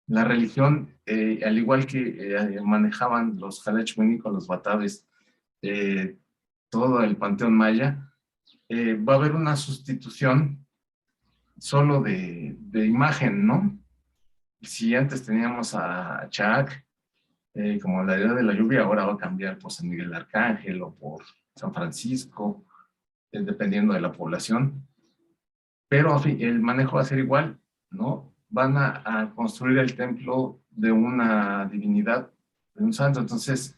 La religión, al igual que manejaban los jalachmenicos, los batabes, todo el panteón maya, va a haber una sustitución solo de imagen, ¿no? Si antes teníamos a Chac, como la deidad de la lluvia, ahora va a cambiar por San Miguel Arcángel o por San Francisco, dependiendo de la población. Pero el manejo va a ser igual, ¿no? Van a construir el templo de una divinidad, de un santo. Entonces,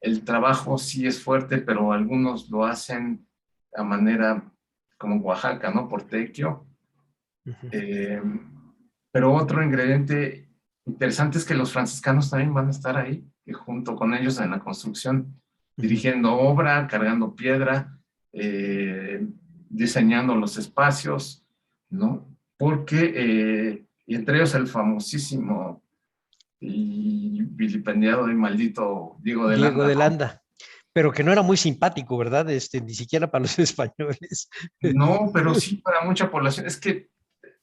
el trabajo sí es fuerte, pero algunos lo hacen a manera como Oaxaca, ¿no? Por tequio, Ujú. Pero otro ingrediente interesante es que los franciscanos también van a estar ahí, junto con ellos en la construcción, Ujú. dirigiendo obra, cargando piedra, eh, diseñando los espacios, ¿no? Porque, y entre ellos el famosísimo y vilipendiado y maldito Diego de Diego Landa, de ¿no? Landa, pero que no era muy simpático, ¿verdad? Ni siquiera para los españoles. No, pero sí para mucha población. Es que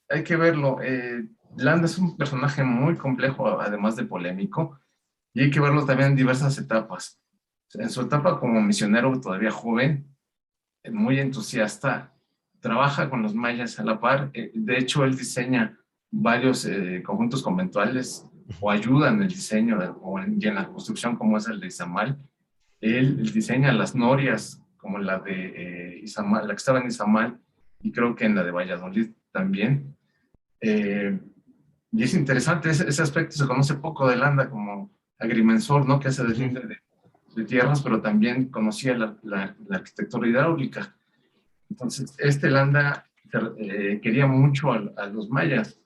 hay que verlo. Landa es un personaje muy complejo, además de polémico, y hay que verlo también en diversas etapas. En su etapa como misionero todavía joven, muy entusiasta, trabaja con los mayas a la par. De hecho, él diseña varios conjuntos conventuales o ayuda en el diseño y en la construcción, como es el de Izamal. Él diseña las norias, como la de Izamal, la que estaba en Izamal, y creo que en la de Valladolid también. Eh, y es interesante, ese aspecto se conoce poco de Landa como agrimensor, ¿no? Que se Ujú. deslinde de tierras, pero también conocía la arquitectura hidráulica. Entonces, este Landa quería mucho a los mayas,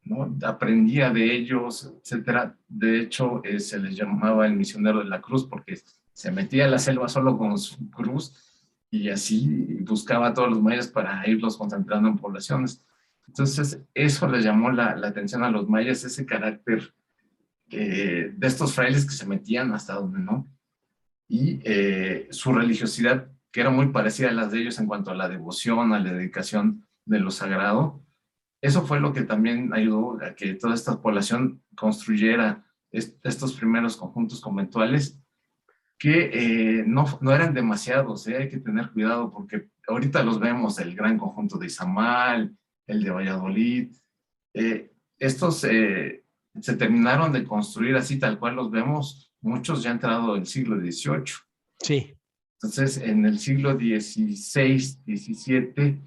¿no? Aprendía de ellos, etcétera. De hecho, se les llamaba el misionero de la cruz porque se metía a la selva solo con su cruz y así buscaba a todos los mayas para irlos concentrando en poblaciones. Entonces, eso le llamó la atención a los mayas, ese carácter de estos frailes que se metían hasta donde no, y su religiosidad, que era muy parecida a las de ellos en cuanto a la devoción, a la dedicación de lo sagrado. Eso fue lo que también ayudó a que toda esta población construyera estos primeros conjuntos conventuales, que no eran demasiados, hay que tener cuidado porque ahorita los vemos, el gran conjunto de Izamal, el de Valladolid, estos se terminaron de construir así tal cual los vemos, muchos ya han entrado el siglo XVIII. Sí. Entonces, en el siglo XVI, XVII,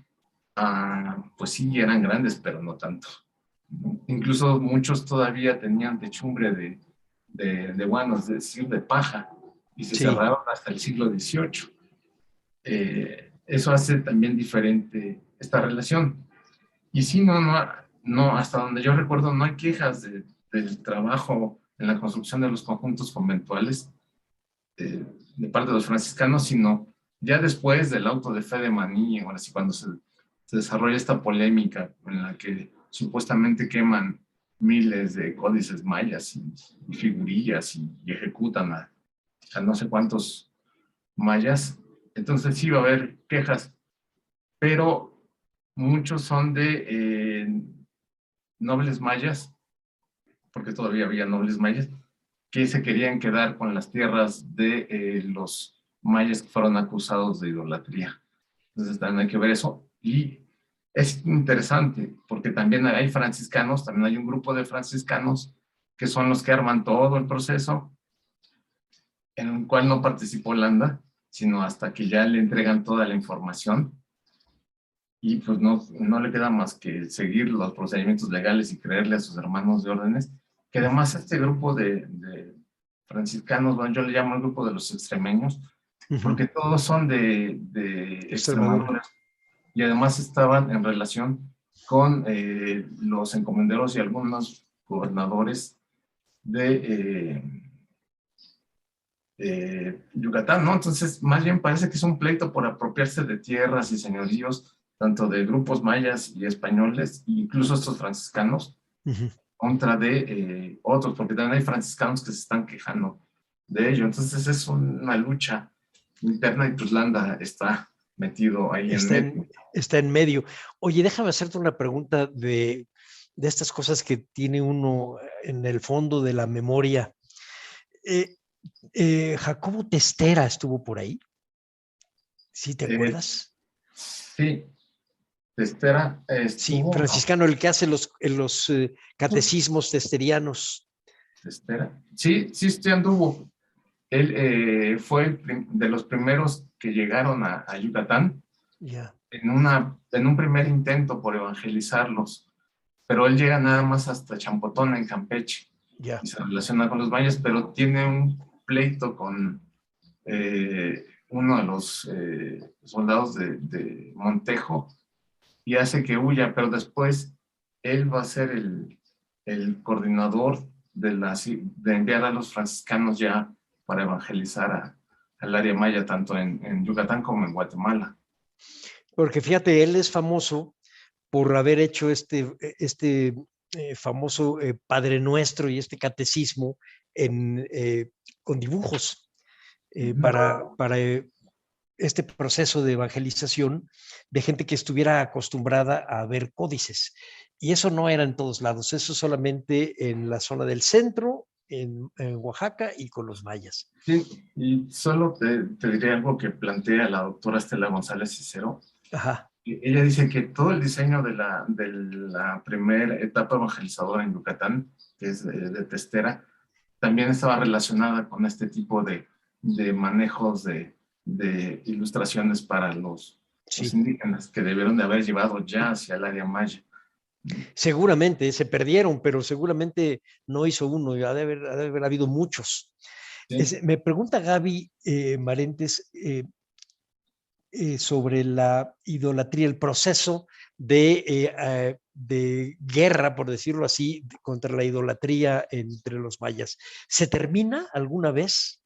pues sí, eran grandes, pero no tanto. Incluso muchos todavía tenían techumbre de guano, es decir, de paja, y se Sí. cerraron hasta el siglo XVIII. Eso hace también diferente esta relación. Y sí, no, hasta donde yo recuerdo, no hay quejas del trabajo en la construcción de los conjuntos conventuales de parte de los franciscanos, sino ya después del auto de fe de Maní, ahora sí, cuando se desarrolla esta polémica en la que supuestamente queman miles de códices mayas y figurillas y ejecutan a no sé cuántos mayas, entonces sí va a haber quejas, pero muchos son de nobles mayas, porque todavía había nobles mayas, que se querían quedar con las tierras de los mayas que fueron acusados de idolatría. Entonces también hay que ver eso. Y es interesante, porque también hay franciscanos, también hay un grupo de franciscanos que son los que arman todo el proceso, en el cual no participó Landa, sino hasta que ya le entregan toda la información. Y pues no le queda más que seguir los procedimientos legales y creerle a sus hermanos de órdenes, que además este grupo de franciscanos, bueno, yo le llamo el grupo de los extremeños, Ujú. porque todos son de Extremadura. Extremadura y además estaban en relación con los encomenderos y algunos gobernadores de Yucatán, ¿no? Entonces, más bien parece que es un pleito por apropiarse de tierras y señoríos, tanto de grupos mayas y españoles, e incluso estos franciscanos, Ujú. contra de otros, porque también hay franciscanos que se están quejando de ello. Entonces, es una lucha interna y pues Landa está metido ahí en Está medio. en, está en medio. Oye, déjame hacerte una pregunta de estas cosas que tiene uno en el fondo de la memoria. Eh, Jacobo Testera estuvo por ahí, ¿sí te Eh, acuerdas? sí, Testera Sí, estuvo, franciscano, el que hace los catecismos testerianos. Testera, sí anduvo. Él fue de los primeros que llegaron a Yucatán Ya, en un primer intento por evangelizarlos, pero él llega nada más hasta Champotón, en Campeche, ya. y se relaciona con los mayas, pero tiene un pleito con uno de los soldados de Montejo, y hace que huya, pero después él va a ser el coordinador de enviar a los franciscanos ya para evangelizar al área maya, tanto en Yucatán como en Guatemala. Porque fíjate, él es famoso por haber hecho este famoso Padre Nuestro y este catecismo con dibujos para este proceso de evangelización de gente que estuviera acostumbrada a ver códices. Y eso no era en todos lados, eso solamente en la zona del centro, en Oaxaca y con los mayas. Sí, y solo te diré algo que plantea la doctora Estela González Cicero. Ajá. Ella dice que todo el diseño de la primera etapa evangelizadora en Yucatán, que es de testera, también estaba relacionada con este tipo de manejos de ilustraciones para los indígenas, que debieron de haber llevado ya hacia el área maya. Seguramente se perdieron, pero seguramente no hizo uno, ha de haber habido muchos. Sí. Me pregunta Gaby Marentes sobre la idolatría, el proceso de guerra, por decirlo así, contra la idolatría entre los mayas. ¿Se termina alguna vez?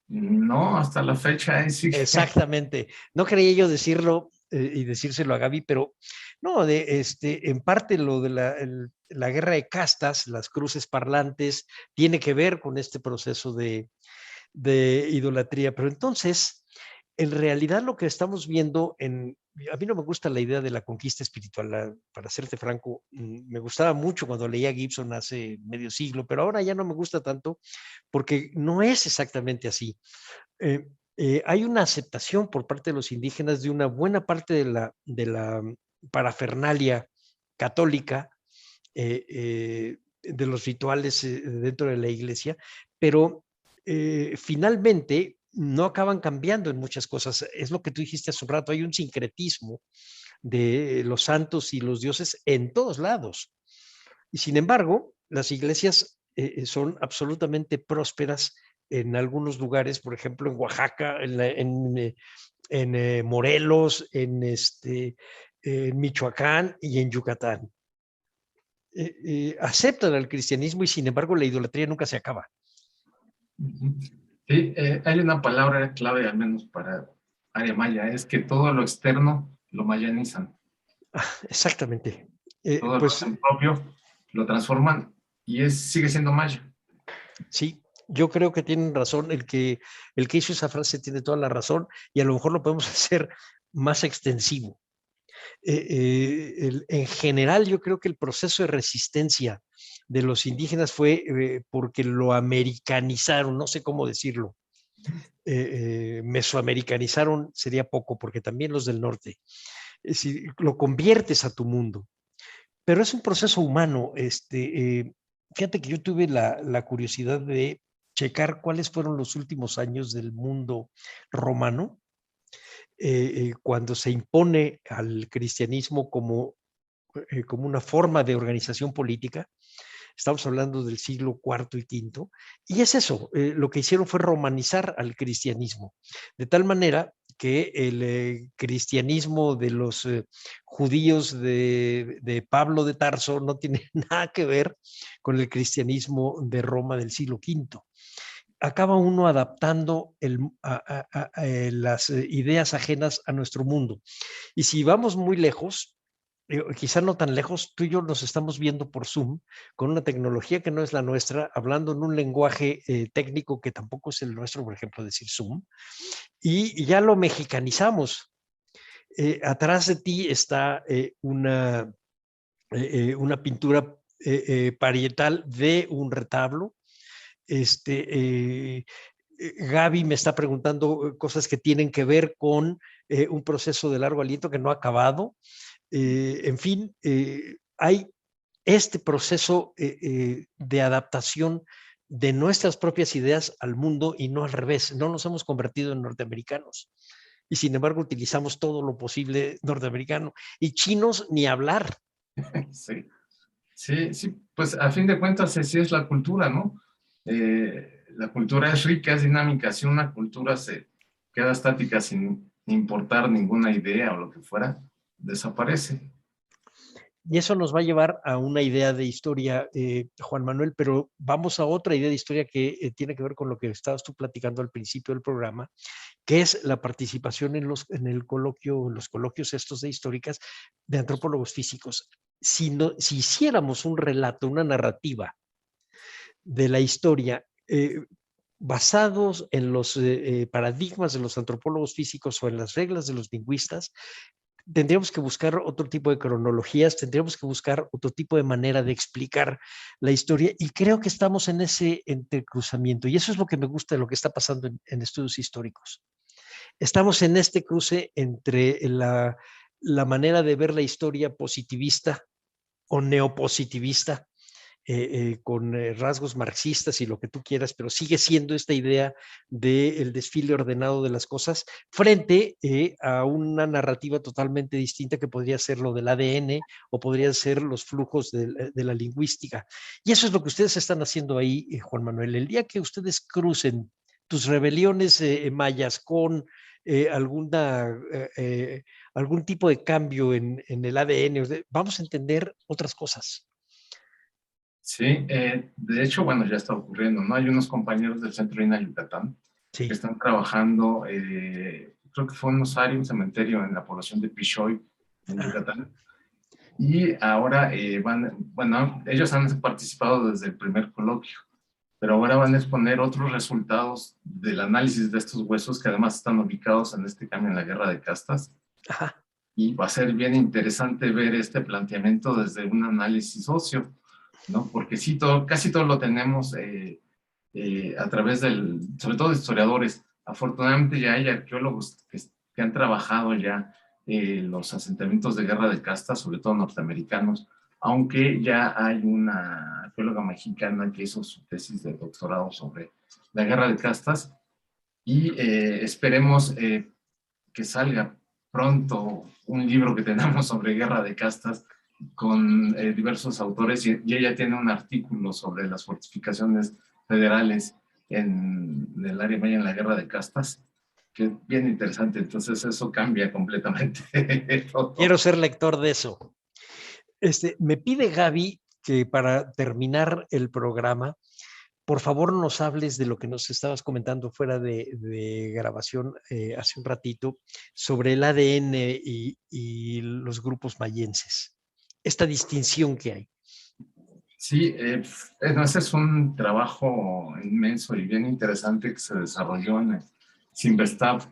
No, hasta la fecha sí. Exactamente. No quería yo decirlo y decírselo a Gaby, pero no, en parte lo de la guerra de castas, las cruces parlantes, tiene que ver con este proceso de idolatría. Pero entonces, en realidad lo que estamos viendo a mí no me gusta la idea de la conquista espiritual, para serte franco, me gustaba mucho cuando leía a Gibson hace medio siglo, pero ahora ya no me gusta tanto porque no es exactamente así. Hay una aceptación por parte de los indígenas de una buena parte de la parafernalia católica, de los rituales dentro de la iglesia, pero finalmente no acaban cambiando en muchas cosas. Es lo que tú dijiste hace un rato, hay un sincretismo de los santos y los dioses en todos lados. Y sin embargo, las iglesias son absolutamente prósperas en algunos lugares, por ejemplo, en Oaxaca, en Morelos, en Michoacán y en Yucatán. Aceptan al cristianismo y sin embargo la idolatría nunca se acaba. Sí, hay una palabra clave, al menos para área maya, es que todo lo externo lo mayanizan. Exactamente. Todo pues, lo propio lo transforman y sigue siendo maya. Sí, yo creo que tienen razón. El que hizo esa frase tiene toda la razón y a lo mejor lo podemos hacer más extensivo. En general, yo creo que el proceso de resistencia de los indígenas fue porque lo americanizaron, no sé cómo decirlo. Mesoamericanizaron sería poco, porque también los del norte. Es decir, lo conviertes a tu mundo. Pero es un proceso humano. Fíjate que yo tuve la curiosidad de checar cuáles fueron los últimos años del mundo romano, cuando se impone al cristianismo como una forma de organización política. Estamos hablando del siglo IV y V, y es eso, lo que hicieron fue romanizar al cristianismo, de tal manera que el cristianismo de los judíos de Pablo de Tarso no tiene nada que ver con el cristianismo de Roma del siglo V. Acaba uno adaptando las ideas ajenas a nuestro mundo. Y si vamos muy lejos, quizá no tan lejos, tú y yo nos estamos viendo por Zoom con una tecnología que no es la nuestra, hablando en un lenguaje técnico que tampoco es el nuestro, por ejemplo, decir Zoom, y ya lo mexicanizamos. Atrás de ti está una pintura parietal de un retablo. Gaby me está preguntando cosas que tienen que ver con un proceso de largo aliento que no ha acabado. En fin, hay este proceso de adaptación de nuestras propias ideas al mundo y no al revés. No nos hemos convertido en norteamericanos y sin embargo utilizamos todo lo posible norteamericano. Y chinos ni hablar. Sí, pues a fin de cuentas así es la cultura, ¿no? La cultura es rica, es dinámica. Si una cultura se queda estática sin importar ninguna idea o lo que fuera, desaparece. Y eso nos va a llevar a una idea de historia, Juan Manuel, pero vamos a otra idea de historia que tiene que ver con lo que estabas tú platicando al principio del programa, que es la participación en los coloquios estos de históricas de antropólogos físicos. Si hiciéramos un relato, una narrativa de la historia basados en los paradigmas de los antropólogos físicos o en las reglas de los lingüistas, tendríamos que buscar otro tipo de cronologías, tendríamos que buscar otro tipo de manera de explicar la historia, y creo que estamos en ese entrecruzamiento, y eso es lo que me gusta de lo que está pasando en estudios históricos. Estamos en este cruce entre la manera de ver la historia positivista o neopositivista, con rasgos marxistas y lo que tú quieras, pero sigue siendo esta idea del desfile ordenado de las cosas frente a una narrativa totalmente distinta que podría ser lo del ADN o podrían ser los flujos de la lingüística. Y eso es lo que ustedes están haciendo ahí, Juan Manuel. El día que ustedes crucen tus rebeliones mayas con algún tipo de cambio en el ADN, vamos a entender otras cosas. Sí, de hecho, bueno, ya está ocurriendo, ¿no? Hay unos compañeros del Centro INA Yucatán Sí. que están trabajando, creo que fue un osario, un cementerio en la población de Pichoy, en Yucatán. Y ahora bueno, ellos han participado desde el primer coloquio, pero ahora van a exponer otros resultados del análisis de estos huesos que además están ubicados en este cambio en la guerra de castas. Ajá. Y va a ser bien interesante ver este planteamiento desde un análisis socio, ¿no? Porque sí, casi todo lo tenemos a través sobre todo de historiadores. Afortunadamente ya hay arqueólogos que han trabajado ya los asentamientos de guerra de castas, sobre todo norteamericanos, aunque ya hay una arqueóloga mexicana que hizo su tesis de doctorado sobre la guerra de castas, y esperemos que salga pronto un libro que tenemos sobre guerra de castas con diversos autores, y ella tiene un artículo sobre las fortificaciones federales en el área maya en la guerra de castas, que es bien interesante. Entonces eso cambia completamente todo. Quiero ser lector de eso. Me pide Gaby que para terminar el programa, por favor nos hables de lo que nos estabas comentando fuera de grabación hace un ratito sobre el ADN y los grupos mayenses. Esta distinción que hay. Sí, ese es un trabajo inmenso y bien interesante que se desarrolló en el CIMBESTAB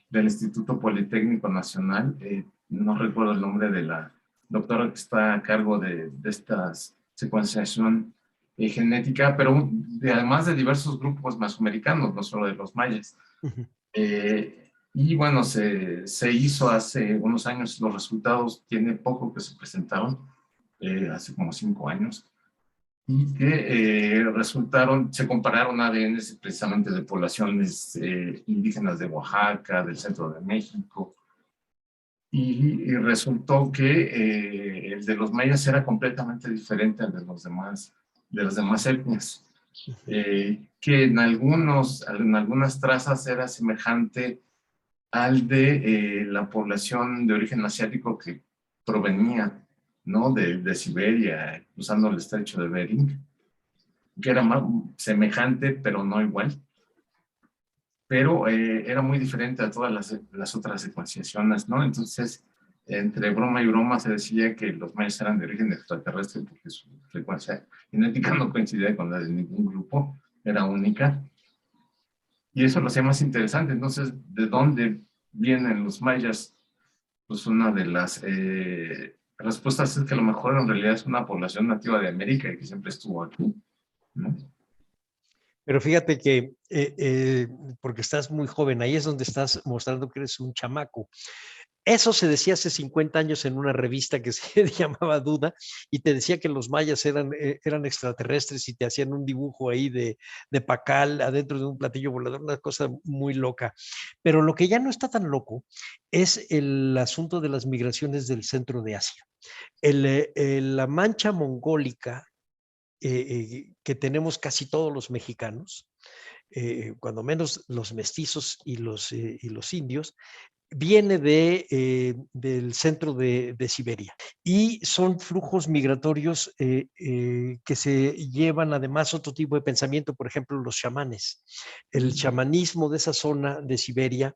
del Instituto Politécnico Nacional. No recuerdo el nombre de la doctora que está a cargo de esta secuenciación genética, pero además de diversos grupos mesoamericanos, no solo de los mayas. Uh-huh. Y bueno, se hizo hace unos años, los resultados tiene poco que se presentaron, hace como 5 años, y que se compararon ADNs precisamente de poblaciones indígenas de Oaxaca, del centro de México, y resultó que el de los mayas era completamente diferente al de las demás etnias, que en algunas trazas era semejante al de la población de origen asiático que provenía, ¿no?, de Siberia, cruzando el estrecho de Bering, que era más semejante, pero no igual. Pero era muy diferente a todas las otras secuenciaciones, ¿no? Entonces, entre broma y broma se decía que los mayas eran de origen extraterrestre porque su frecuencia genética no coincidía con la de ningún grupo, era única. Y eso lo hacía más interesante. Entonces, ¿de dónde vienen los mayas? Pues una de las respuestas es que a lo mejor en realidad es una población nativa de América y que siempre estuvo aquí, ¿no? Pero fíjate que, porque estás muy joven, ahí es donde estás mostrando que eres un chamaco. Eso se decía hace 50 años en una revista que se llamaba Duda, y te decía que los mayas eran extraterrestres y te hacían un dibujo ahí de pacal adentro de un platillo volador, una cosa muy loca. Pero lo que ya no está tan loco es el asunto de las migraciones del centro de Asia. La mancha mongólica que tenemos casi todos los mexicanos, cuando menos los mestizos y los indios, viene del centro de Siberia y son flujos migratorios que se llevan además otro tipo de pensamiento, por ejemplo, los chamanes. El chamanismo de esa zona de Siberia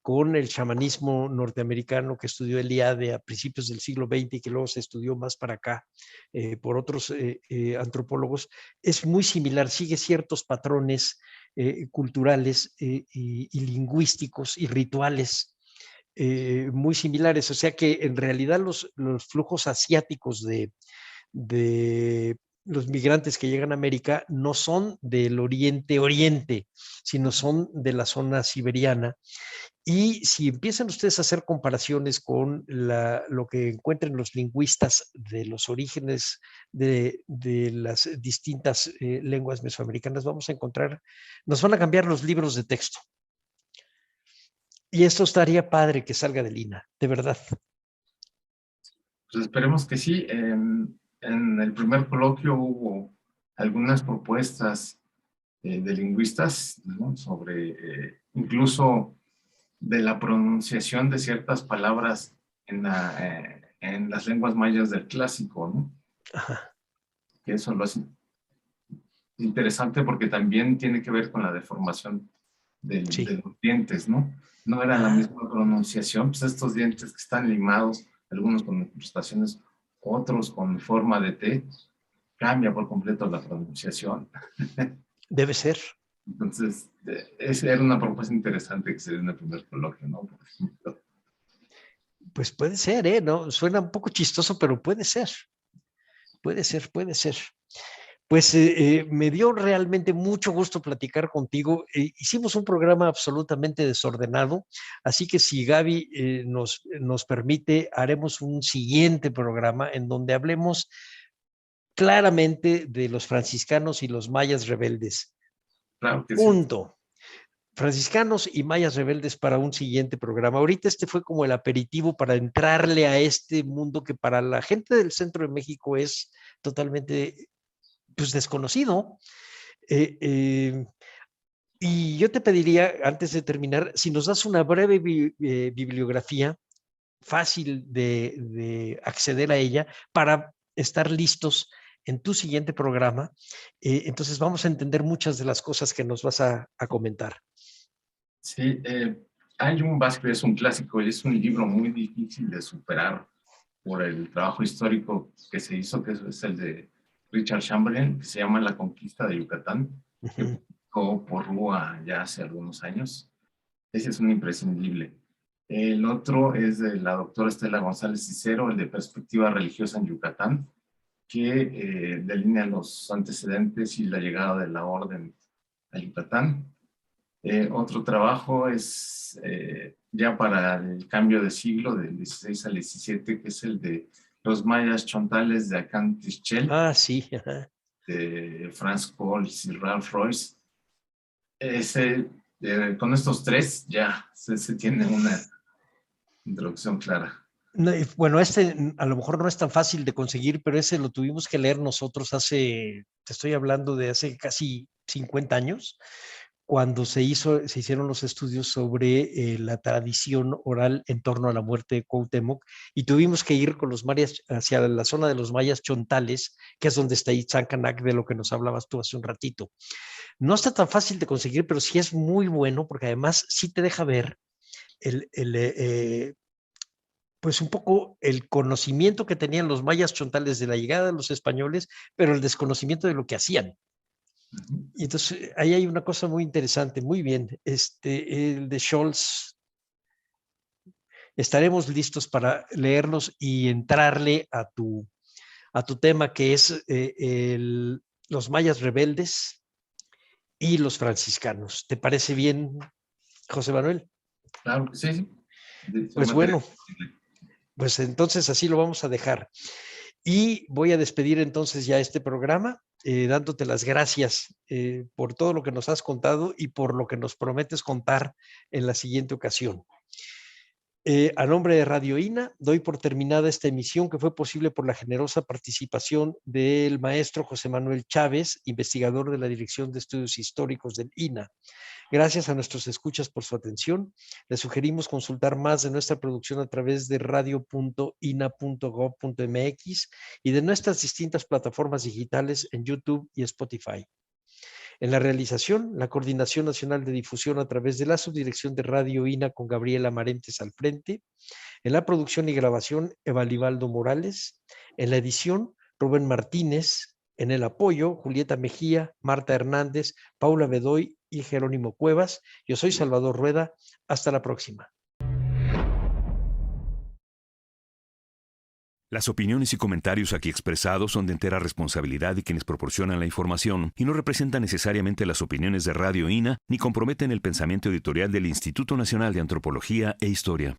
con el chamanismo norteamericano que estudió Eliade a principios del siglo XX y que luego se estudió más para acá por otros antropólogos, es muy similar, sigue ciertos patrones culturales y lingüísticos y rituales muy similares. O sea que en realidad los flujos asiáticos de los migrantes que llegan a América no son del oriente, sino son de la zona siberiana. Y si empiezan ustedes a hacer comparaciones con lo que encuentran los lingüistas de los orígenes de las distintas lenguas mesoamericanas, vamos a encontrar, nos van a cambiar los libros de texto. Y esto estaría padre que salga de Lina, de verdad. Pues esperemos que sí. En el primer coloquio hubo algunas propuestas de lingüistas, ¿no? Sobre incluso de la pronunciación de ciertas palabras en las lenguas mayas del clásico, ¿no? Ajá. Que eso lo hace interesante porque también tiene que ver con la deformación de los dientes, ¿no? No era la misma pronunciación, pues estos dientes que están limados, algunos con incrustaciones, otros con forma de T, cambia por completo la pronunciación. Debe ser. Entonces, esa era una propuesta interesante que se dio en el primer coloquio, ¿no? Por ejemplo. Pues puede ser, ¿eh? ¿No? Suena un poco chistoso, pero puede ser. Puede ser, puede ser. Pues me dio realmente mucho gusto platicar contigo. Hicimos un programa absolutamente desordenado, así que si Gaby nos permite, haremos un siguiente programa en donde hablemos claramente de los franciscanos y los mayas rebeldes. Claro que sí. Punto. Franciscanos y mayas rebeldes para un siguiente programa. Ahorita este fue como el aperitivo para entrarle a este mundo que para la gente del centro de México es totalmente pues, desconocido. Y yo te pediría, antes de terminar, si nos das una breve bibliografía fácil de acceder a ella para estar listos en tu siguiente programa. Entonces vamos a entender muchas de las cosas que nos vas a comentar. Sí, hay un Vázquez, es un clásico y es un libro muy difícil de superar por el trabajo histórico que se hizo, que es el de Richard Chamberlain, que se llama La Conquista de Yucatán, que publicó por Rúa ya hace algunos años. Ese es un imprescindible. El otro es de la doctora Estela González Cicero, el de Perspectiva Religiosa en Yucatán, que delinea los antecedentes y la llegada de la orden a Yucatán. Otro trabajo es ya para el cambio de siglo, del 16 al 17, que es el de Los mayas chontales de Acantichel. Ah, sí. De Franz Kohls y Ralph Royce. Con estos tres ya se tiene una introducción clara. No, bueno, a lo mejor no es tan fácil de conseguir, pero ese lo tuvimos que leer nosotros te estoy hablando de hace casi 50 años, cuando se hicieron los estudios sobre la tradición oral en torno a la muerte de Cuauhtémoc, y tuvimos que ir con los mayas hacia la zona de los mayas chontales, que es donde está Itzancanak, de lo que nos hablabas tú hace un ratito. No está tan fácil de conseguir, pero sí es muy bueno, porque además sí te deja ver pues un poco el conocimiento que tenían los mayas chontales de la llegada de los españoles, pero el desconocimiento de lo que hacían. Y entonces ahí hay una cosa muy interesante, muy bien. El de Scholz, estaremos listos para leerlos y entrarle a tu tema, que es los mayas rebeldes y los franciscanos. ¿Te parece bien, José Manuel? Claro, sí. Pues bueno, pues entonces así lo vamos a dejar. Y voy a despedir entonces ya este programa, dándote las gracias por todo lo que nos has contado y por lo que nos prometes contar en la siguiente ocasión. A nombre de Radio INA, doy por terminada esta emisión que fue posible por la generosa participación del maestro José Manuel Chávez, investigador de la Dirección de Estudios Históricos del INA. Gracias a nuestros escuchas por su atención. Les sugerimos consultar más de nuestra producción a través de radio.ina.gov.mx y de nuestras distintas plataformas digitales en YouTube y Spotify. En la realización, la Coordinación Nacional de Difusión a través de la Subdirección de Radio INA con Gabriela Marentes al frente. En la producción y grabación, Evalibaldo Morales. En la edición, Rubén Martínez. En el apoyo, Julieta Mejía, Marta Hernández, Paula Bedoy y Jerónimo Cuevas. Yo soy Salvador Rueda. Hasta la próxima. Las opiniones y comentarios aquí expresados son de entera responsabilidad de quienes proporcionan la información y no representan necesariamente las opiniones de Radio INA ni comprometen el pensamiento editorial del Instituto Nacional de Antropología e Historia.